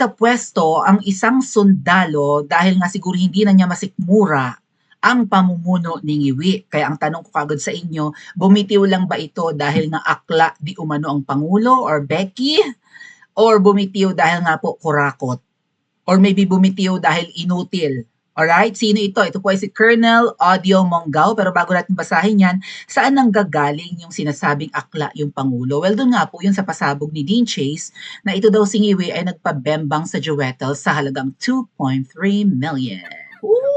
pwesto ang isang sundalo dahil nga siguro hindi na niya masikmura ang pamumuno ni Ngiwi. Kaya ang tanong ko kaagad sa inyo, bumitiw lang ba ito dahil nga akla di umano ang Pangulo or Becky? Or bumitiw dahil nga po kurakot? Or maybe bumitiw dahil inutil? Alright, sino ito? Ito po ay si Colonel Audio Monggao. Pero bago natin basahin yan, saan nanggagaling yung sinasabing akla yung Pangulo? Well, doon nga po yun sa pasabog ni Dean Chase na ito daw si Ngiwi ay nagpabembang sa Jewettel sa halagang 2.3 million. Ooh!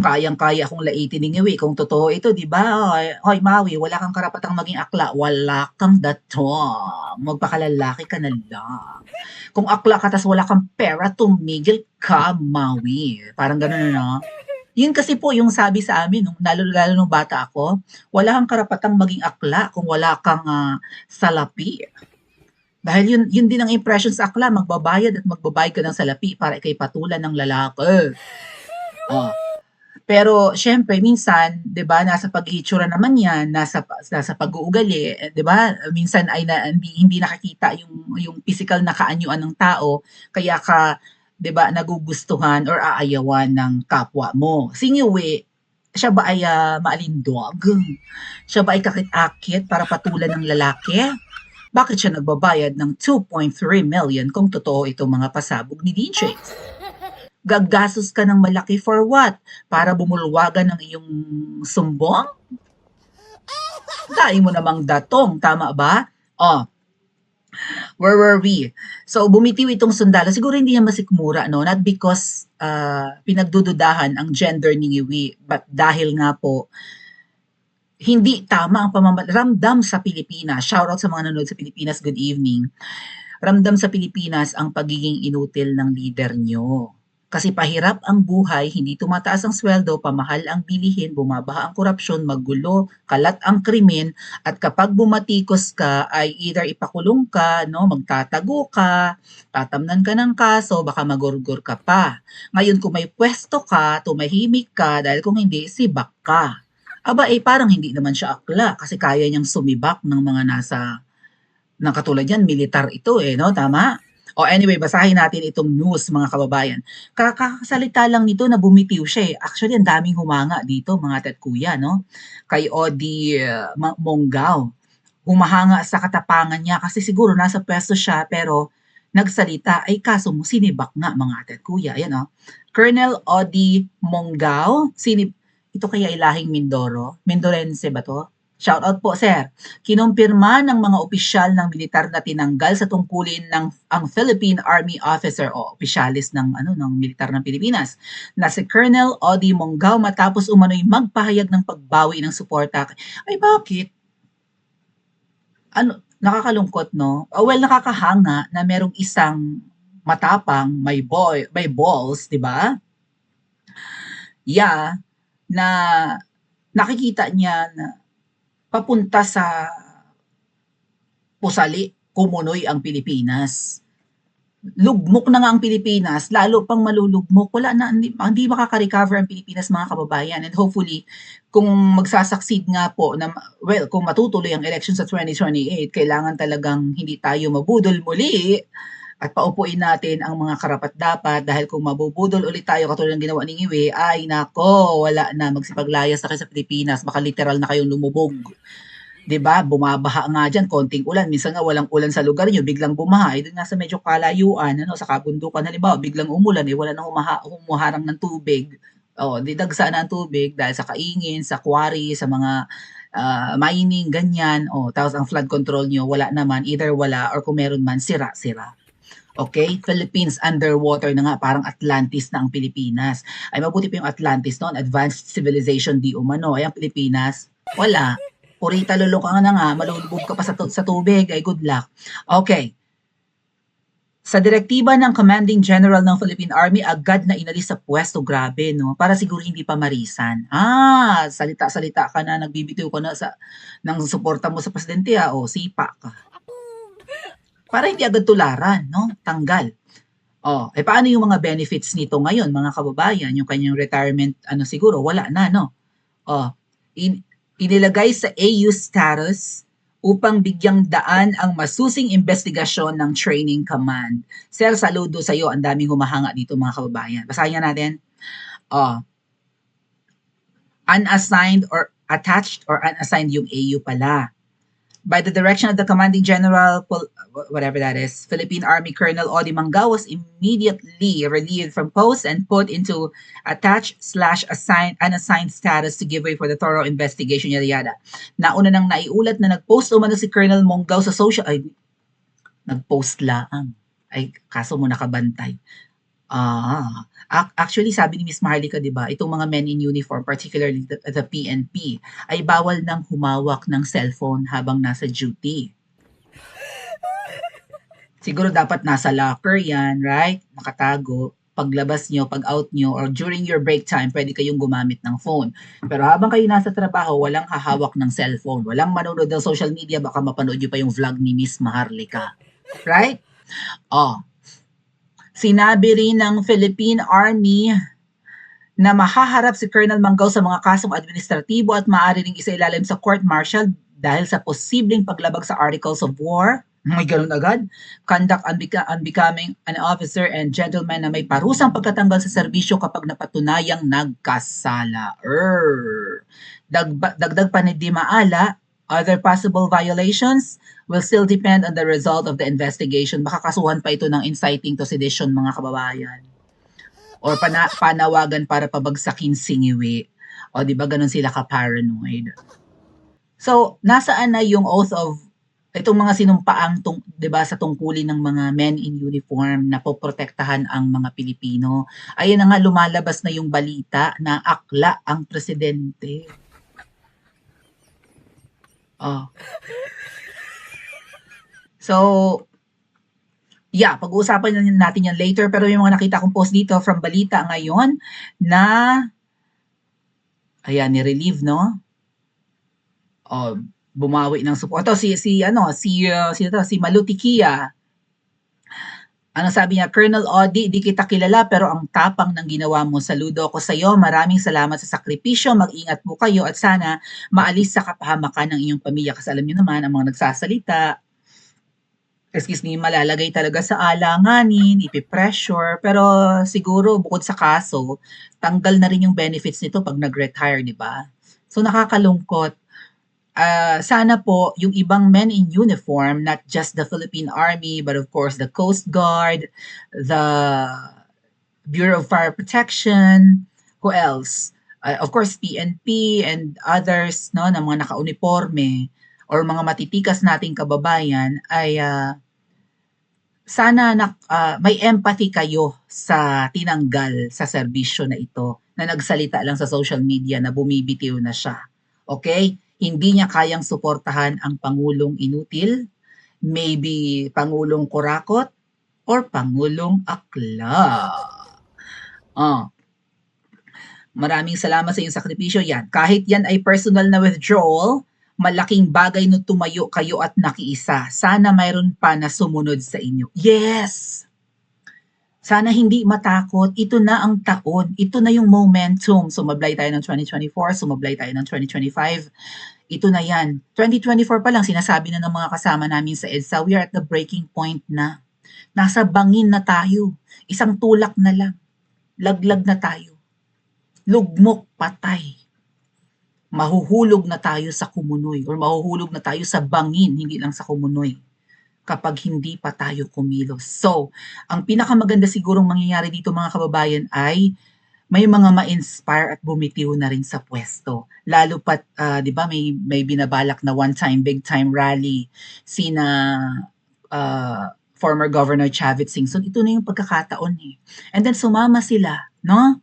Kayang-kaya akong laitin ni Ngiwi kung totoo ito, di ba? Hoy, Maui, wala kang karapatang maging akla. Wala kang datong. Magpakalalaki ka na lang. Kung akla ka tas wala kang pera, tumigil ka, Maui. Parang gano'n na. Yun kasi po yung sabi sa amin, lalo nung bata ako, wala kang karapatang maging akla kung wala kang salapi. Dahil yun din ang impression sa akla, magbabayad ka ng salapi para ikay patulan ng lalaki. Oh. Pero syempre minsan, 'di ba, nasa paghihitsura naman 'yan, nasa pag-uugali, 'di ba? Minsan ay hindi nakikita yung physical na kaanyuan ng tao, kaya ka 'di ba nagugustuhan or aayawan ng kapwa mo. Si Ngiwi, siya ba ay maalindog? Siya ba ay kakit-akit para patulan ng lalaki? Bakit siya nagbabayad ng 2.3 million kung totoo itong mga pasabog ni Dean Chase? Gagastos ka ng malaki for what? Para bumulwagan ng iyong sumbong? Dahil mo namang datong, tama ba? Oh, where were we? So, bumitiw itong sundalo. Siguro hindi niya masikmura, no? Not because pinagdududahan ang gender ni Ngiwi, but dahil nga po, hindi tama ang ramdam sa Pilipinas. Shoutout sa mga nanonood sa Pilipinas, good evening. Ramdam sa Pilipinas ang pagiging inutil ng leader nyo. Kasi pahirap ang buhay, hindi tumataas ang sweldo, pamahal ang bilihin, bumabaha ang korupsyon, magulo, kalat ang krimen, at kapag bumatikos ka ay either ipakulong ka, no, magtatago ka, tatamnan ka ng kaso, baka magurgur ka pa. Ngayon kung may pwesto ka, tumahimik ka, dahil kung hindi, sibak ka. Aba, parang hindi naman siya akla kasi kaya niyang sumibak ng mga ng katulad yan, militar ito no? Tama? O anyway, basahin natin itong news mga kababayan. Kakasalita lang nito na bumitiw siya Actually, ang daming humanga dito mga tet kuya, no? Kay Odi Monggao. Humahanga sa katapangan niya kasi siguro nasa pwesto siya pero nagsalita ay kaso mo sinibak nga mga tet kuya. Yan Colonel Odi Monggao, ito kaya ilahing Mindoro? Mindorense ba to? Shout out po, sir. Kinumpirma ng mga opisyal ng militar na tinanggal sa tungkulin ng ang Philippine Army officer o opisyalis ng militar ng Pilipinas na si Colonel Odi Monggao matapos umano'y magpahayag ng pagbawi ng suporta. Ay bakit? Nakakalungkot, no? Well, nakakahanga na merong isang matapang, may balls, 'di ba? Yeah, na nakikita niya na papunta sa pusali, kumunoy ang Pilipinas. Lugmok na nga ang Pilipinas, lalo pang malulugmok. Wala na, hindi makaka-recover ang Pilipinas mga kababayan. And hopefully, kung magsasucceed nga po, kung matutuloy ang election sa 2028, kailangan talagang hindi tayo mabudol muli at paupuin natin ang mga karapat-dapat dahil kung mabubudol ulit tayo katulad ng ginawa ni Ngiwi, ay nako, wala na, magsipaglayas na kayo sa Pilipinas, baka literal na kayong lumubog. 'Di ba? Bumabaha nga diyan, konting ulan, minsan nga walang ulan sa lugar niyo, biglang bumaha. Doon nga sa medyo kalayuan, sa kabundukan halimbawa, biglang umulan, wala nang humaharang ng tubig. Didagsa na ang tubig dahil sa kaingin, sa quarry, sa mga mining, ganyan. Tapos ang flood control niyo, wala naman, either wala or kung meron man, sira-sira. Okay? Philippines underwater na nga, parang Atlantis na ang Pilipinas. Ay mabuti pa yung Atlantis noon, advanced civilization di umano. Ay ang Pilipinas, wala. Purita lolo ka na nga, malulubog ka pa sa tubig, ay good luck. Okay. Sa direktiba ng Commanding General ng Philippine Army, agad na inalis sa pwesto, grabe, no? Para siguro hindi pa marisan. Salita-salita ka na, nagbibitiw ka na ng suporta mo sa presidente, sipa ka. Para hindi agad tularan, no? Tanggal. Paano yung mga benefits nito ngayon, mga kababayan? Yung kanyang retirement, siguro, wala na, no? Inilagay sa AU status upang bigyang daan ang masusing investigasyon ng Training Command. Sir, saludo sa iyo. Ang daming humahanga dito mga kababayan. Basahin natin. Unassigned or attached or unassigned yung AU pala. By the direction of the Commanding General, whatever that is, Philippine Army Colonel Odi Mangao was immediately relieved from post and put into attached/unassigned status to give way for the thorough investigation, yada yada. Nauna nang naiulat na nag-post umano si Colonel Mangao sa social, ay, nag-post laang. Ay, kaso mo nakabantay. Actually, sabi ni Miss Maharlika, di ba, itong mga men in uniform, particularly the PNP, ay bawal nang humawak ng cellphone habang nasa duty. Siguro dapat nasa locker yan, right? Nakatago. Paglabas nyo, pag-out nyo, or during your break time, pwede kayong gumamit ng phone. Pero habang kayo nasa trabaho, walang hahawak ng cellphone. Walang manonood ng social media, baka mapanood nyo pa yung vlog ni Miss Maharlika. Right? Sinabi rin ng Philippine Army na mahaharap si Colonel Mangao sa mga kasong administratibo at maaari ring isailalim sa court-martial dahil sa posibleng paglabag sa Articles of War. May ganun agad. Conduct unbecoming an officer and gentleman na may parusang pagkatanggal sa serbisyo kapag napatunayang nagkasala. Dagdag pa ni Di Maala, other possible violations will still depend on the result of the investigation. Baka kasuhan pa ito ng inciting to sedition, mga kababayan. Or panawagan para pabagsakin singiwi. O di ba ganun sila ka-paranoid. So, nasaan na yung oath of itong mga sinumpaang di ba sa tungkulin ng mga men in uniform na poprotektahan ang mga Pilipino? Ayan na nga, lumalabas na yung balita na akla ang presidente. So, yeah, pag-uusapan natin yan later, pero yung mga nakita kong post dito from balita ngayon na ayan, ni-relieve, no? Bumawi ng support. Ito si Malutikia. Ano sabi niya, Colonel Odi, di kita kilala pero ang tapang ng ginawa mo. Saludo ako sa iyo. Maraming salamat sa sakripisyo. Mag-ingat po kayo at sana maalis sa kapahamakan ng inyong pamilya. Kasi alam niyo naman, ang mga nagsasalita, malalagay talaga sa alanganin, ipipressure. Pero siguro bukod sa kaso, tanggal na rin yung benefits nito pag nag-retire, di ba? So nakakalungkot. Sana po yung ibang men in uniform, not just the Philippine Army, but of course the Coast Guard, the Bureau of Fire Protection, who else? Of course, PNP and others, no, na mga naka-uniforme or mga matitikas nating kababayan ay sana may empathy kayo sa tinanggal sa serbisyo na ito na nagsalita lang sa social media na bumibitiw na siya. Okay? Hindi niya kayang suportahan ang Pangulong inutil, maybe Pangulong kurakot, or Pangulong akla. Maraming salamat sa iyong sakripisyo. Yan. Kahit yan ay personal na withdrawal, malaking bagay no tumayo kayo at nakiisa. Sana mayroon pa na sumunod sa inyo. Yes! Sana hindi matakot. Ito na ang taon. Ito na yung momentum. Sumablay tayo ng 2024, sumablay tayo ng 2025. Ito na yan. 2024 pa lang, sinasabi na ng mga kasama namin sa EDSA, we are at the breaking point na. Nasa bangin na tayo. Isang tulak na lang. Laglag na tayo. Lugmok, patay. Mahuhulog na tayo sa kumunoy or mahuhulog na tayo sa bangin, hindi lang sa kumunoy kapag hindi pa tayo kumilos. So, ang pinakamaganda sigurong mangyayari dito mga kababayan ay may mga ma-inspire at bumitiw na rin sa pwesto. Lalo pat, 'di ba, may binabalak na one-time, big-time rally sina former Governor Chavit Singson. Ito na yung pagkakataon eh. And then sumama sila, no?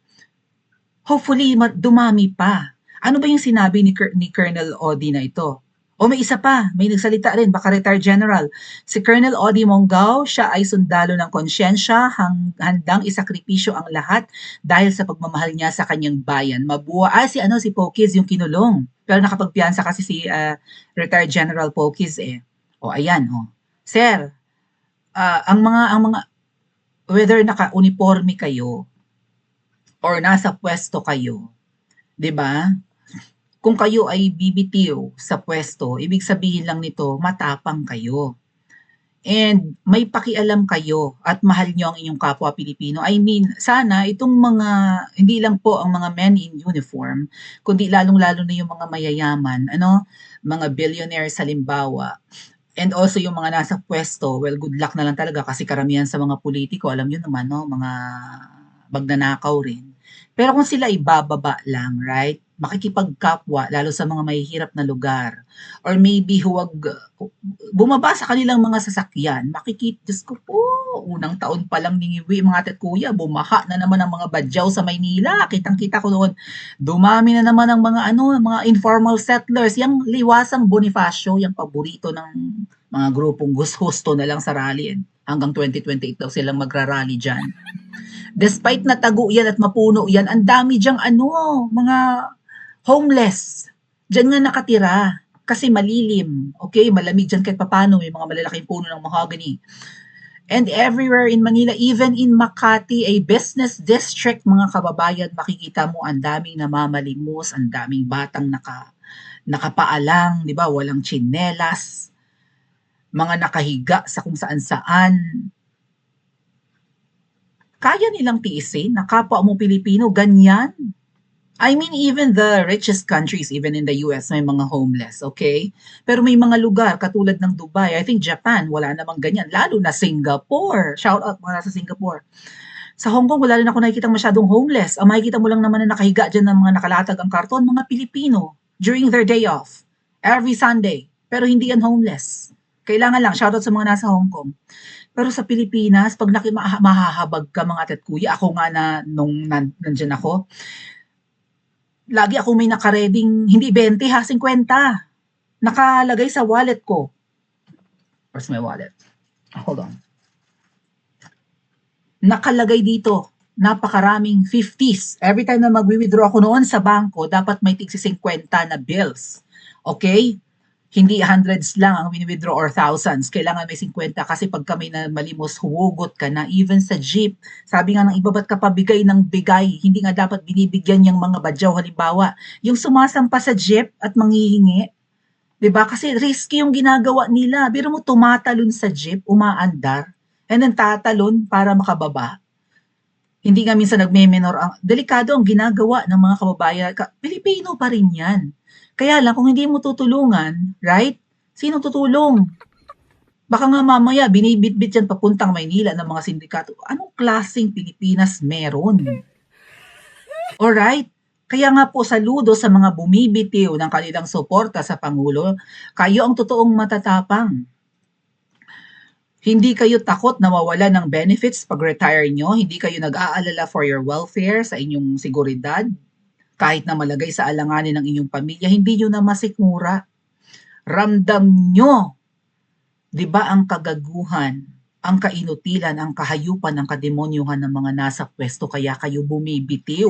Hopefully, dumami pa. Ano ba yung sinabi ni Colonel Odi na ito? O may isa pa, may nagsalita rin, baka retired general. Si Colonel Odi Mangao, siya ay sundalo ng konsyensya, handang isakripisyo ang lahat dahil sa pagmamahal niya sa kanyang bayan. Si Pokis yung kinulong. Pero nakapagpiyansa kasi si retired General Pokis eh. O ayan, Sir, ang mga whether naka-uniforme kayo or nasa pwesto kayo, 'di ba? Kung kayo ay bibitiw sa pwesto, ibig sabihin lang nito matapang kayo. And may pakialam kayo at mahal niyo ang inyong kapwa Pilipino. I mean, sana itong mga hindi lang po ang mga men in uniform, kundi lalong-lalo na yung mga mayayaman, ano, mga billionaires halimbawa, and also yung mga nasa pwesto, well, good luck na lang talaga kasi karamihan sa mga politiko, alam niyo naman, no, mga magnanakaw rin. Pero kung sila ibababa lang, right? Makikipagkapwa, lalo sa mga mahihirap na lugar. Or maybe huwag bumaba sa kanilang mga sasakyan. Diyos ko po, unang taon pa lang ni mga ate at kuya, bumaha na naman ang mga badyaw sa Maynila. Kitang-kita ko noon, dumami na naman ang mga mga informal settlers. Yang liwasang Bonifacio, yung paborito ng mga grupong gusto na lang sa rally. Hanggang 2028 daw silang magrarally dyan. Despite natago yan at mapuno yan, ang dami diyang mga homeless. Diyan nga nakatira. Kasi malilim. Okay, malamig dyan kahit papano. May mga malalaking puno ng mahogany. And everywhere in Manila, even in Makati, a business district, mga kababayan, makikita mo ang daming namamalimos, ang daming batang nakapaalang, di ba? Walang tsinelas, mga nakahiga sa kung saan-saan. Kaya nilang tiisin na kapwa mo Pilipino, ganyan. I mean, even the richest countries, even in the US, may mga homeless, okay? Pero may mga lugar, katulad ng Dubai, I think Japan, wala namang ganyan. Lalo na Singapore. Shout out mga sa Singapore. Sa Hong Kong, wala rin ako nakikita masyadong homeless. Ang makikita mo lang naman na nakahiga dyan ng mga nakalatag ang karton, mga Pilipino, during their day off. Every Sunday. Pero hindi yan homeless. Kailangan lang, shout out sa mga nasa Hong Kong. Pero sa Pilipinas, pag mahahabag ka mga ate at kuya, ako nga na nung nandyan ako, lagi ako may nakareding, hindi 20 ha, 50. Nakalagay sa wallet ko. Where's my wallet? Hold on. Nakalagay dito, napakaraming 50s. Every time na mag-withdraw ako noon sa bangko, dapat may tigsi 50 na bills. Okay? Hindi hundreds lang ang wini-withdraw or thousands. Kailangan may 50 kasi pag kami na malimos, huwugot ka na. Even sa jeep, sabi nga ng iba, ba't ka pabigay ng bigay? Hindi nga dapat binibigyan yung mga badyaw. Halimbawa, yung sumasampa sa jeep at manghihingi, 'di ba? Kasi risky yung ginagawa nila. Biro mo tumatalon sa jeep, umaandar, and then tatalon para makababa. Hindi nga minsan nagme-menor ang delikado ang ginagawa ng mga kababayan. Pilipino pa rin 'yan. Kaya lang kung hindi mo tutulungan, right? Sino tutulong? Baka nga mamaya binibitbit yan papuntang Maynila ng mga sindikato. Anong klaseng Pilipinas meron? Alright? Kaya nga po saludo sa mga bumibitiw ng kanilang suporta sa Pangulo. Kayo ang totoong matatapang. Hindi kayo takot na mawala ng benefits pag retire nyo. Hindi kayo nag-aalala for your welfare sa inyong seguridad. Kahit na malagay sa alanganin ng inyong pamilya, hindi nyo na masikmura. Ramdam nyo, di ba, ang kagaguhan, ang kainutilan, ang kahayupan, ang kademonyuhan ng mga nasa pwesto, kaya kayo bumibitiw.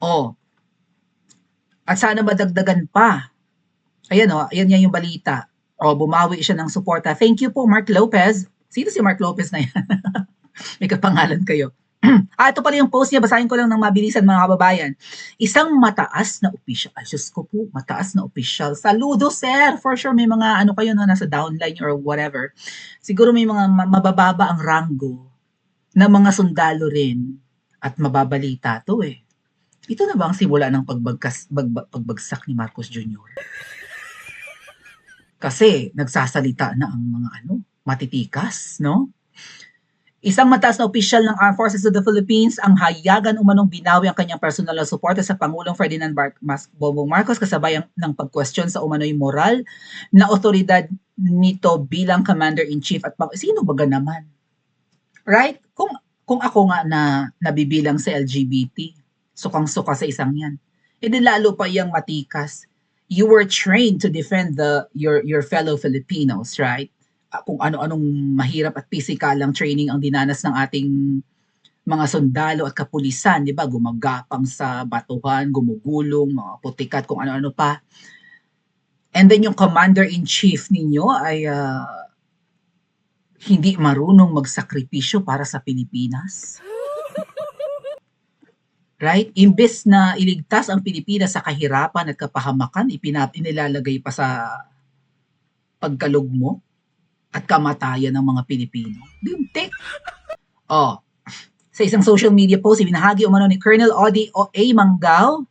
Oh, at sana madagdagan pa. Ayan ayan yung balita. Bumawi siya ng suporta. Thank you po, Mark Lopez. Sino si Mark Lopez na yan? May kapangalan kayo. Ito pala yung post niya, basahin ko lang ng mabilisan mga kababayan. Isang mataas na opisyal, ay Diyos ko po, mataas na opisyal. Saludo sir, for sure may mga kayo nasa downline or whatever. Siguro may mga mabababa ang ranggo na mga sundalo rin at mababalita to eh. Ito na ba ang simula ng pagbagsak ni Marcos Jr.? Kasi nagsasalita na ang mga matitikas, no? Isang mataas na opisyal ng Armed Forces of the Philippines ang hayagan umanong binawi ang kanyang personal na suporta sa Pangulong Ferdinand Bongbong Marcos kasabay ng pagkwestiyon sa umano'y moral na otoridad nito bilang Commander-in-Chief at sino ba naman? Right? Kung ako nga na nabibilang sa LGBT, sukang-suka sa isang yan. Di lalo pa yung matikas. You were trained to defend your fellow Filipinos, right? Kung ano-anong mahirap at pisikalang training ang dinanas ng ating mga sundalo at kapulisan, di ba? Gumagapang sa batuhan, gumugulong, mga putikat, kung ano-ano pa. And then yung commander-in-chief ninyo ay hindi marunong magsakripisyo para sa Pilipinas. right? Imbes na iligtas ang Pilipinas sa kahirapan at kapahamakan, inilalagay pa sa pagkalugmo at kamatayan ng mga Pilipino. Lintik. Oh, sa isang social media post, ibinahagi umano ni Colonel Audie A. Manggao,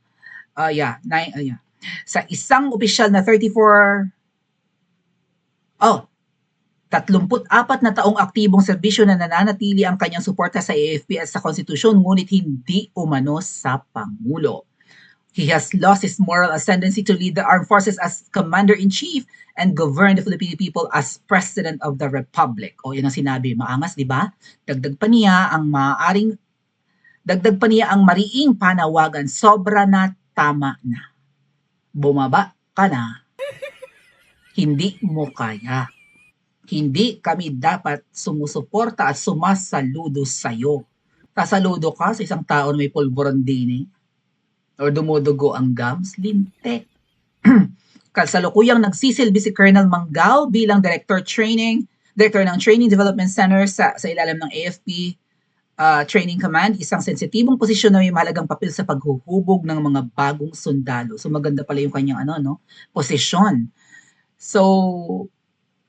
sa isang opisyal na 34 na taong aktibong serbisyo na nananatili ang kanyang suporta sa AFP at sa konstitusyon, ngunit hindi umano sa Pangulo. He has lost his moral ascendancy to lead the armed forces as commander-in-chief and govern the Filipino people as president of the republic. O, yan ang sinabi. Maangas, di ba? Dagdag pa niya ang mariing panawagan. Sobra na, tama na. Bumaba ka na. Hindi mo kaya. Hindi kami dapat sumusuporta at sumasaludo sa'yo. Sasaludo ka sa isang tao na may pulburon din or dumudugo ang gums, lintik. Kasalukuyang nagsisilbi si Colonel Manggao bilang Director ng Training Development Center sa ilalim ng AFP Training Command, isang sensitibong posisyon na may mahalagang papel sa paghuhubog ng mga bagong sundalo. So maganda pala yung kanyang posisyon. So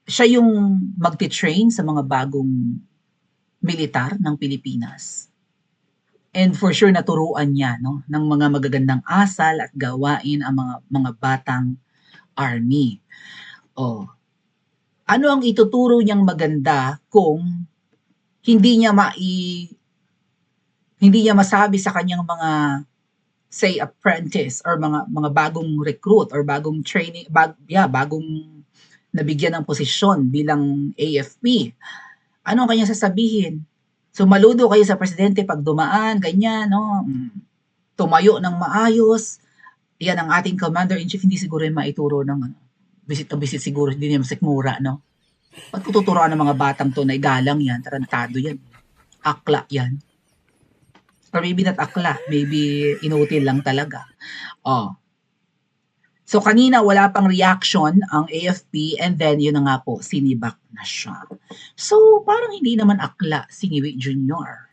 siya yung magti-train sa mga bagong militar ng Pilipinas. And for sure naturuan niya ng mga magagandang asal at gawain ang mga batang army. Ano ang ituturo niyang maganda kung hindi niya masabi sa kanyang mga say apprentice or mga bagong recruit or bagong training, bagong nabigyan ng posisyon bilang AFP. Ano ang kanya sasabihin? Sumaludo kayo sa presidente pag dumaan, ganyan, tumayo ng maayos. Yan ang ating commander-in-chief, hindi siguro yung maituro ng visit siguro, hindi niya masikmura, no? Ba't tuturuan ng mga batang to na galang yan, tarantado yan, akla yan. Or maybe not akla, maybe inutil lang talaga. So kanina wala pang reaction ang AFP and then yun na nga po, sinibak na siya. So parang hindi naman akla si Niwi Jr.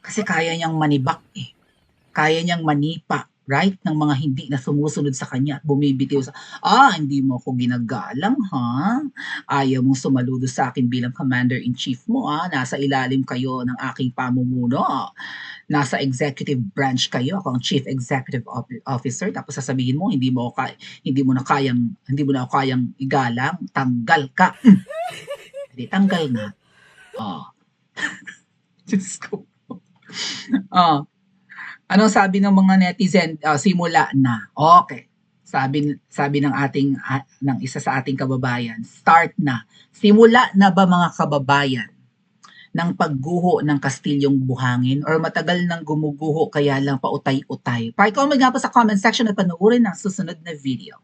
Kasi kaya niyang manibak Kaya niyang manipa, right? Ng mga hindi na sumusunod sa kanya at bumibitiw sa, hindi mo ako ginagalang, ha? Ayaw mong sumaludo sa akin bilang commander-in-chief mo, Nasa ilalim kayo ng aking pamumuno. Nasa executive branch kayo, ako ang chief executive officer, tapos sasabihin mo hindi mo na ako kayang igalang, tanggal ka. Hindi tanggal na. Diyos ko. Anong sabi ng mga netizen? Simula na. Okay. Sabi ng isa sa ating kababayan, start na. Simula na ba mga kababayan ng pagguho ng kastilyong buhangin or matagal nang gumuguho kaya lang pautay-utay? Pa-comment nga po sa comment section at panoorin ang susunod na video.